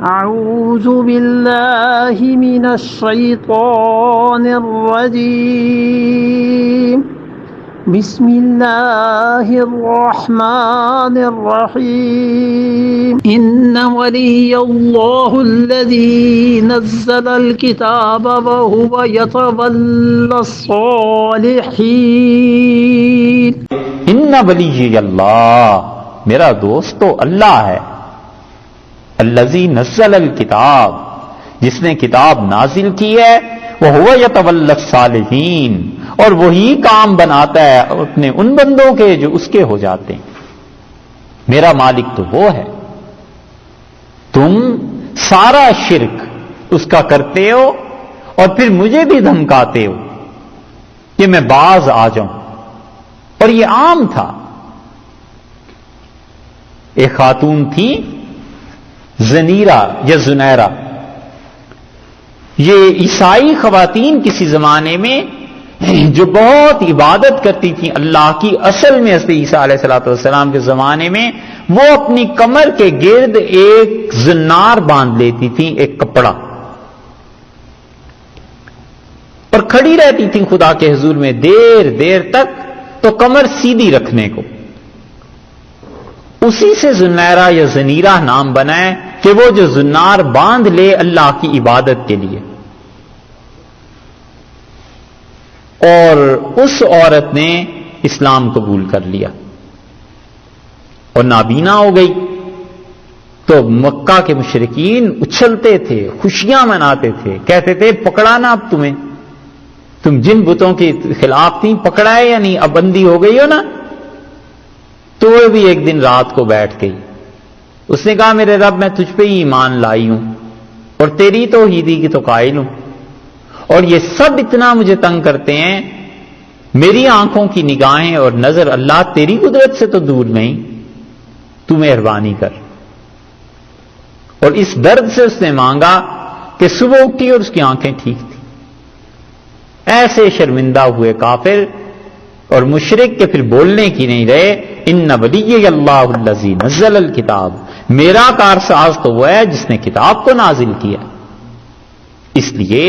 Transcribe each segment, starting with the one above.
أعوذ بالله من الشيطان الرجيم بسم الله الرحمن الرحيم إن ولي الله الذي نزل الكتاب وهو يتولى الصالحين ان ولی اللہ، میرا دوست تو اللہ ہے، الذی نزل الکتاب، جس نے کتاب نازل کی ہے، وہو یتولی الصالحین، اور وہی کام بناتا ہے اپنے ان بندوں کے جو اس کے ہو جاتے ہیں۔ میرا مالک تو وہ ہے، تم سارا شرک اس کا کرتے ہو اور پھر مجھے بھی دھمکاتے ہو کہ میں باز آ جاؤں۔ اور یہ عام تھا، ایک خاتون تھی زنیرہ یا زنیرہ، یہ عیسائی خواتین کسی زمانے میں جو بہت عبادت کرتی تھیں اللہ کی، اصل میں حضرت عیسیٰ علیہ السلام کے زمانے میں وہ اپنی کمر کے گرد ایک زنار باندھ لیتی تھیں، ایک کپڑا، اور کھڑی رہتی تھیں خدا کے حضور میں دیر دیر تک، تو کمر سیدھی رکھنے کو، اسی سے زنیرہ یا زنیرہ نام بنا ہے کہ وہ جو زنار باندھ لے اللہ کی عبادت کے لیے۔ اور اس عورت نے اسلام قبول کر لیا اور نابینا ہو گئی، تو مکہ کے مشرکین اچھلتے تھے، خوشیاں مناتے تھے، کہتے تھے پکڑا نا اب تمہیں، تم جن بتوں کے خلاف تھیں پکڑا ہے یا نہیں، اب بندی ہو گئی ہو نا۔ تو وہ بھی ایک دن رات کو بیٹھ گئی، اس نے کہا میرے رب میں تجھ پہ ہی ایمان لائی ہوں اور تیری توحیدی کی تو قائل ہوں، اور یہ سب اتنا مجھے تنگ کرتے ہیں، میری آنکھوں کی نگاہیں اور نظر اللہ تیری قدرت سے تو دور نہیں، تو مہربانی کر۔ اور اس درد سے اس نے مانگا کہ صبح اٹھی اور اس کی آنکھیں ٹھیک تھیں۔ ایسے شرمندہ ہوئے کافر اور مشرک کے پھر بولنے کی نہیں رہے۔ ان ولی اللہ الذی نزل الکتاب، میرا کارساز تو وہ ہے جس نے کتاب کو نازل کیا۔ اس لیے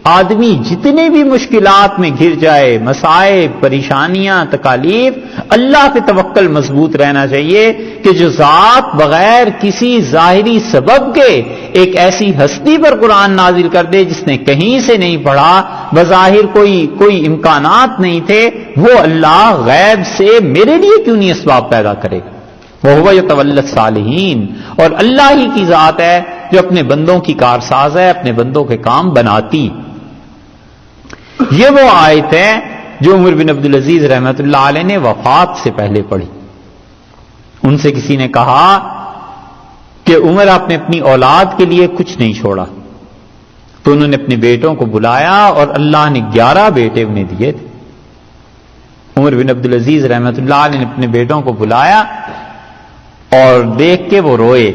آدمی جتنے بھی مشکلات میں گر جائے، مسائب، پریشانیاں، تکالیف، اللہ پہ توکل مضبوط رہنا چاہیے کہ جو ذات بغیر کسی ظاہری سبب کے ایک ایسی ہستی پر قرآن نازل کر دے جس نے کہیں سے نہیں پڑھا، بظاہر کوئی امکانات نہیں تھے، وہ اللہ غیب سے میرے لیے کیوں نہیں اسباب پیدا کرے گا؟ وَهُوَ يَتَوَلَّى الصَّالِحِينَ، اور اللہ ہی کی ذات ہے جو اپنے بندوں کی کارساز ہے، اپنے بندوں کے کام بناتی۔ یہ وہ آیت ہے جو عمر بن عبدالعزیز رحمۃ اللہ علیہ نے وفات سے پہلے پڑھی۔ ان سے کسی نے کہا کہ عمر آپ نے اپنی اولاد کے لیے کچھ نہیں چھوڑا، تو انہوں نے اپنے بیٹوں کو بلایا اور اللہ نے 11 بیٹے انہیں دیے تھے۔ عمر بن عبدالعزیز رحمۃ اللہ علیہ نے اپنے بیٹوں کو بلایا اور دیکھ کے وہ روئے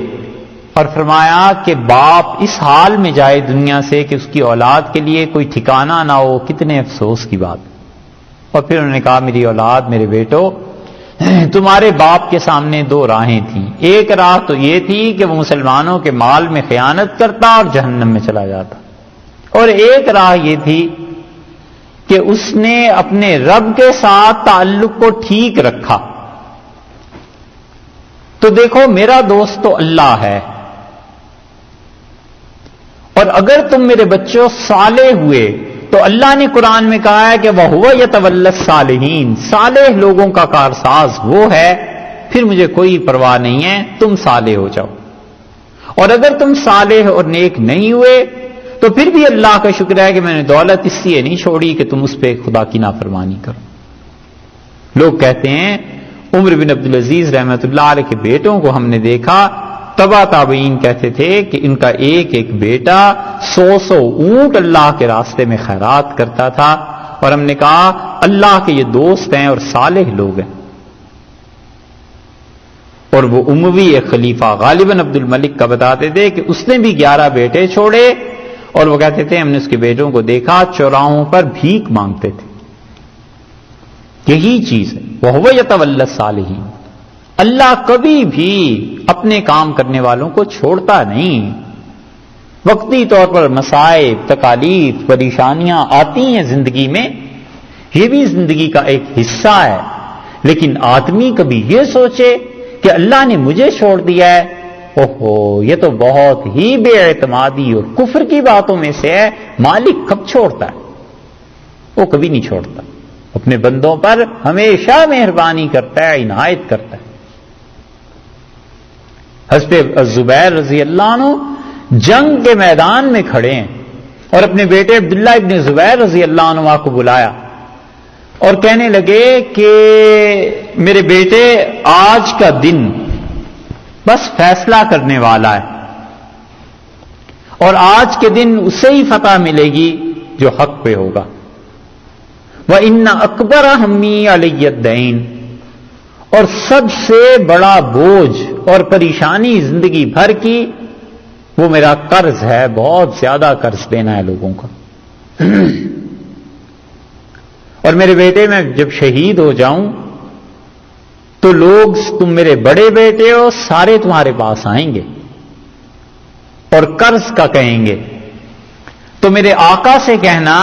اور فرمایا کہ باپ اس حال میں جائے دنیا سے کہ اس کی اولاد کے لیے کوئی ٹھکانہ نہ ہو، کتنے افسوس کی بات۔ اور پھر انہوں نے کہا میری اولاد، میرے بیٹو، تمہارے باپ کے سامنے 2 راہیں تھیں، ایک راہ تو یہ تھی کہ وہ مسلمانوں کے مال میں خیانت کرتا اور جہنم میں چلا جاتا، اور ایک راہ یہ تھی کہ اس نے اپنے رب کے ساتھ تعلق کو ٹھیک رکھا۔ تو دیکھو میرا دوست تو اللہ ہے، اور اگر تم میرے بچوں صالح ہوئے تو اللہ نے قرآن میں کہا ہے کہ وَهُوَ يَتَوَلَّى الصَّالِحِينَ، صالح لوگوں کا کارساز وہ ہے، پھر مجھے کوئی پرواہ نہیں ہے، تم صالح ہو جاؤ۔ اور اگر تم صالح اور نیک نہیں ہوئے تو پھر بھی اللہ کا شکر ہے کہ میں نے دولت اس لیے نہیں چھوڑی کہ تم اس پہ خدا کی نافرمانی کرو۔ لوگ کہتے ہیں عمر بن عبدالعزیز رحمۃ اللہ علیہ کے بیٹوں کو ہم نے دیکھا، تبع تابعین کہتے تھے کہ ان کا ایک ایک بیٹا 100 اونٹ اللہ کے راستے میں خیرات کرتا تھا، اور ہم نے کہا اللہ کے یہ دوست ہیں اور صالح لوگ ہیں۔ اور وہ اموی ایک خلیفہ غالباً عبد الملک کا بتاتے تھے کہ اس نے بھی 11 بیٹے چھوڑے، اور وہ کہتے تھے ہم نے اس کے بیٹوں کو دیکھا چوراہوں پر بھیک مانگتے تھے۔ یہی چیز ہے وَهُوَ يَتَوَلَّى الصَّالِحِينَ، اللہ کبھی بھی اپنے کام کرنے والوں کو چھوڑتا نہیں. وقتی طور پر مصائب، تکالیف، پریشانیاں آتی ہیں زندگی میں، یہ بھی زندگی کا ایک حصہ ہے، لیکن آدمی کبھی یہ سوچے کہ اللہ نے مجھے چھوڑ دیا ہے، اوہو، یہ تو بہت ہی بے اعتمادی اور کفر کی باتوں میں سے ہے. مالک کب چھوڑتا ہے؟ وہ کبھی نہیں چھوڑتا، اپنے بندوں پر ہمیشہ مہربانی کرتا ہے، عنایت کرتا ہے. حضرت الزبیر رضی اللہ عنہ جنگ کے میدان میں کھڑے ہیں اور اپنے بیٹے عبداللہ ابن زبیر رضی اللہ عنہ کو بلایا اور کہنے لگے کہ میرے بیٹے، آج کا دن بس فیصلہ کرنے والا ہے، اور آج کے دن اسے ہی فتح ملے گی جو حق پہ ہوگا. وَإِنَّ أَكْبَرَ هَمِّي عَلَيَّ الدَّيْنُ، اور سب سے بڑا بوجھ اور پریشانی زندگی بھر کی وہ میرا قرض ہے، بہت زیادہ قرض دینا ہے لوگوں کا. اور میرے بیٹے، میں جب شہید ہو جاؤں تو لوگ، تم میرے بڑے بیٹے ہو، سارے تمہارے پاس آئیں گے اور قرض کا کہیں گے، تو میرے آقا سے کہنا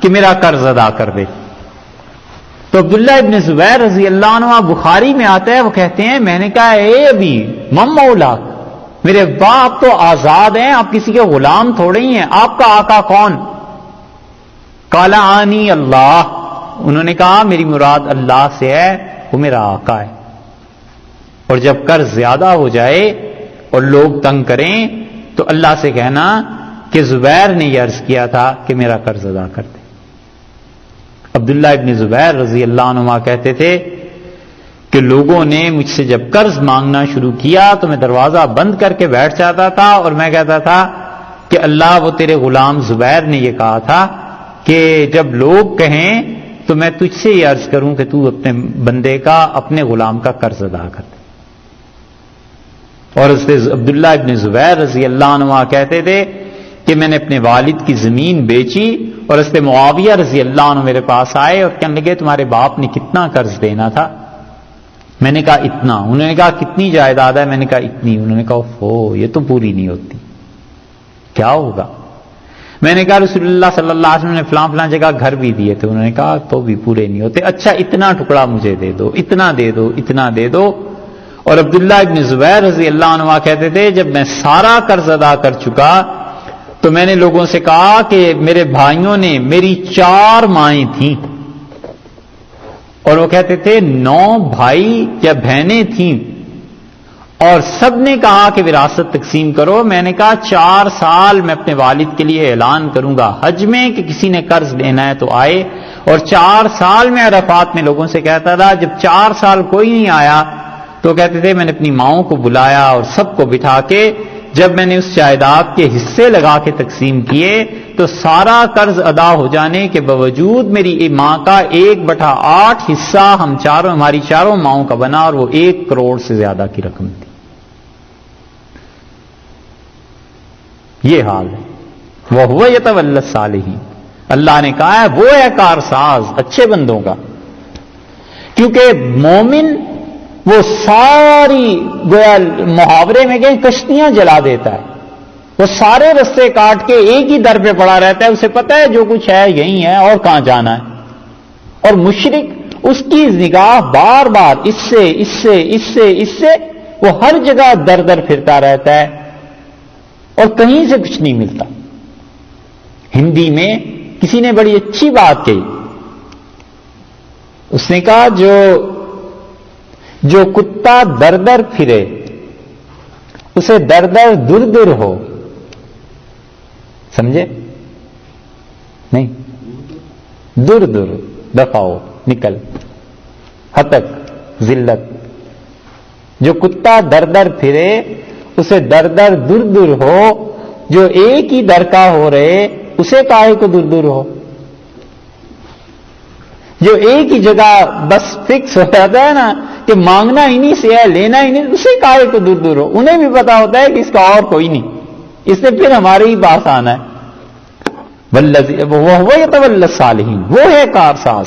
کہ میرا قرض ادا کر دے. تو عبداللہ ابن زبیر رضی اللہ عنہ بخاری میں آتا ہے، وہ کہتے ہیں میں نے کہا اے ابی من مولا، میرے باپ تو آزاد ہیں، آپ کسی کے غلام تھوڑے ہی ہیں، آپ کا آقا کون؟ قال انی اللہ، انہوں نے کہا میری مراد اللہ سے ہے، وہ میرا آقا ہے. اور جب قرض زیادہ ہو جائے اور لوگ تنگ کریں تو اللہ سے کہنا کہ زبیر نے یہ عرض کیا تھا کہ میرا قرض ادا کر دے. عبداللہ ابن زبیر رضی اللہ عنہ کہتے تھے کہ لوگوں نے مجھ سے جب قرض مانگنا شروع کیا تو میں دروازہ بند کر کے بیٹھ جاتا تھا اور میں کہتا تھا کہ اللہ، وہ تیرے غلام زبیر نے یہ کہا تھا کہ جب لوگ کہیں تو میں تجھ سے یہ عرض کروں کہ تو اپنے بندے کا، اپنے غلام کا قرض ادا کر دے. اور اس سے عبداللہ ابن زبیر رضی اللہ عنہ کہتے تھے کہ میں نے اپنے والد کی زمین بیچی اور اس سے معاویہ رضی اللہ عنہ میرے پاس آئے اور کہنے لگے تمہارے باپ نے کتنا قرض دینا تھا؟ میں نے کہا اتنا. انہوں نے کہا کتنی جائیداد ہے؟ میں نے کہا اتنی. انہوں نے کہا اوہ، یہ تو پوری نہیں ہوتی، کیا ہوگا؟ میں نے کہا رسول اللہ صلی اللہ علیہ وسلم نے فلاں فلاں جگہ گھر بھی دیے تھے. انہوں نے کہا تو بھی پورے نہیں ہوتے. اچھا اتنا ٹکڑا مجھے دے دو، اتنا دے دو، اتنا دے دو. اور عبداللہ ابن زبیر رضی اللہ عنہ کہتے تھے جب میں سارا قرض ادا کر چکا تو میں نے لوگوں سے کہا کہ میرے بھائیوں نے، میری 4 مائیں تھیں اور وہ کہتے تھے 9 بھائی یا بہنیں تھیں، اور سب نے کہا کہ وراثت تقسیم کرو. میں نے کہا 4 سال میں اپنے والد کے لیے اعلان کروں گا حج میں کہ کسی نے قرض لینا ہے تو آئے، اور 4 سال میں عرفات میں لوگوں سے کہتا تھا. جب 4 سال کوئی نہیں آیا تو کہتے تھے میں نے اپنی ماؤں کو بلایا اور سب کو بٹھا کے جب میں نے اس جائیداد کے حصے لگا کے تقسیم کیے تو سارا قرض ادا ہو جانے کے باوجود میری ماں کا 1/8 حصہ ہماری چاروں ماؤں کا بنا، اور وہ 1 کروڑ سے زیادہ کی رقم تھی. یہ حال ہے. وَهُوَ يَتَوَلَّى الصَّالِحِينَ، اللہ نے کہا ہے وہ ہے کارساز اچھے بندوں کا. کیونکہ مومن وہ ساری گویا محاورے میں کہیں کشتیاں جلا دیتا ہے، وہ سارے رستے کاٹ کے ایک ہی در پہ پڑا رہتا ہے، اسے پتہ ہے جو کچھ ہے یہی ہے اور کہاں جانا ہے. اور مشرک اس کی نگاہ بار بار اس سے وہ ہر جگہ در در پھرتا رہتا ہے اور کہیں سے کچھ نہیں ملتا. ہندی میں کسی نے بڑی اچھی بات کہی، اس نے کہا جو کتا در در پھرے اسے در در در در ہو. سمجھے نہیں؟ در در دفع ہو، نکل، ہتک، ذلت. جو کتا در در پھرے اسے در در در در ہو، جو ایک ہی در کا ہو رہے اسے کاہے کو در در ہو. جو ایک ہی جگہ بس فکس ہو جاتا ہے نا کہ مانگنا انہی سے ہے، لینا انہی، اسے کاہے کو دور دور ہو. انہیں بھی پتا ہوتا ہے کہ اس کا اور کوئی نہیں، اس نے پھر ہمارے ہی پاس آنا ہے. وَهُوَ يَتَوَلَّى الصَّالِحِينَ، وہ ہے کارساز.